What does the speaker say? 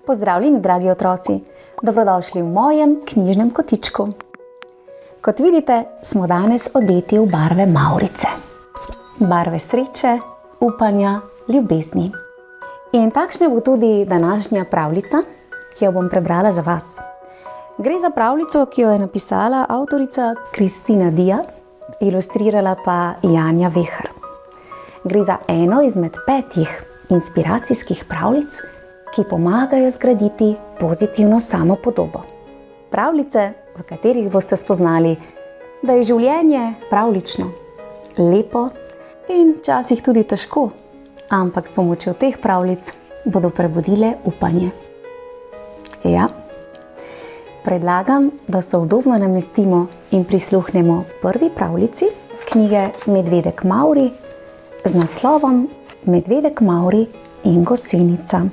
Pozdravljeni, dragi otroci! Dobrodošli v mojem knjižnem kotičku. Kot vidite, smo danes odeti v barve mavrice. Barve sreče, upanja, ljubezni. In takšna bo tudi današnja pravljica, ki jo bom prebrala za vas. Gre za pravljico, ki jo je napisala avtorica Kristina Dija, ilustrirala pa Janja Veher. Gre za eno izmed 5 inspiracijskih pravljic, ki pomagajo zgraditi pozitivno samopodobo. Pravljice, v katerih boste spoznali, da je življenje pravljično, lepo in včasih tudi težko, ampak s pomočjo teh pravljic bodo prebudile upanje. Ja, predlagam, da se udobno namestimo in prisluhnemo prvi pravljici knjige Medvedek Mavri z naslovom Medvedek Mavri in Gosenica.